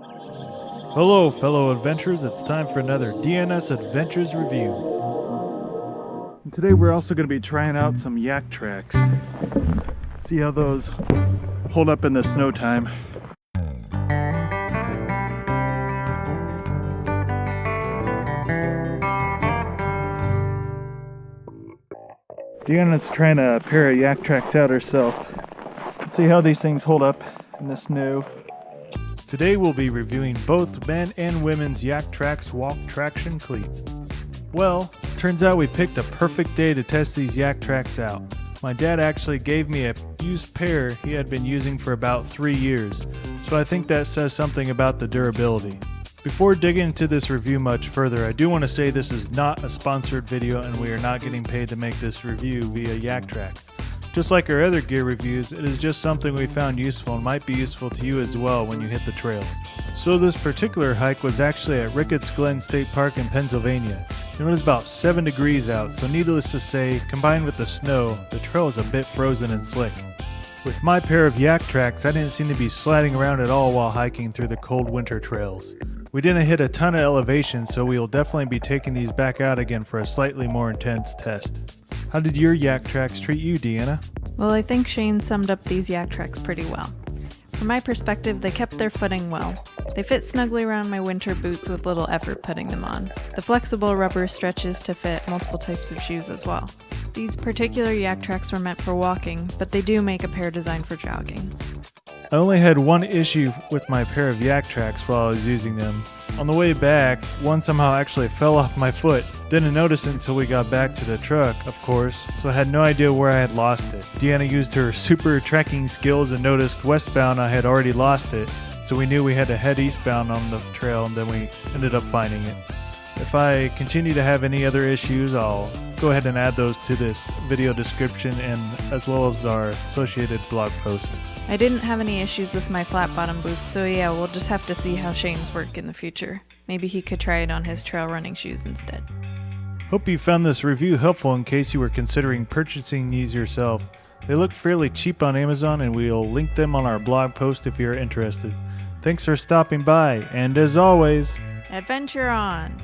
Hello, fellow adventurers. It's time for another DnSAdventures review. And today we're also going to be trying out some YakTrax. See how those hold up in the snow time. Deanna's trying a pair of YakTrax out herself. Let's see how these things hold up in the snow. Today we'll be reviewing both men and women's YakTrax walk traction cleats. Well, turns out we picked a perfect day to test these YakTrax out. My dad actually gave me a used pair he had been using for about 3 years, so I think that says something about the durability. Before digging into this review much further, I do want to say this is not a sponsored video and we are not getting paid to make this review via YakTrax. Just like our other gear reviews, it is just something we found useful and might be useful to you as well when you hit the trails. So this particular hike was actually at Ricketts Glen State Park in Pennsylvania. It was about 7 degrees out, so needless to say, combined with the snow, the trail was a bit frozen and slick. With my pair of YakTrax, I didn't seem to be sliding around at all while hiking through the cold winter trails. We didn't hit a ton of elevation, so we will definitely be taking these back out again for a slightly more intense test. How did your YakTrax treat you, Deanna? Well, I think Shane summed up these YakTrax pretty well. From my perspective, they kept their footing well. They fit snugly around my winter boots with little effort putting them on. The flexible rubber stretches to fit multiple types of shoes as well. These particular YakTrax were meant for walking, but they do make a pair designed for jogging. I only had one issue with my pair of YakTrax while I was using them. On the way back, one somehow actually fell off my foot. Didn't notice it until we got back to the truck, of course, so I had no idea where I had lost it. Deanna used her super tracking skills and noticed westbound I had already lost it, so we knew we had to head eastbound on the trail and then we ended up finding it. If I continue to have any other issues, I'll go ahead and add those to this video description and as well as our associated blog post. I didn't have any issues with my flat bottom boots, so yeah, we'll just have to see how Shane's work in the future. Maybe he could try it on his trail running shoes instead. Hope you found this review helpful in case you were considering purchasing these yourself. They look fairly cheap on Amazon and we'll link them on our blog post if you're interested. Thanks for stopping by, and as always, Adventure on!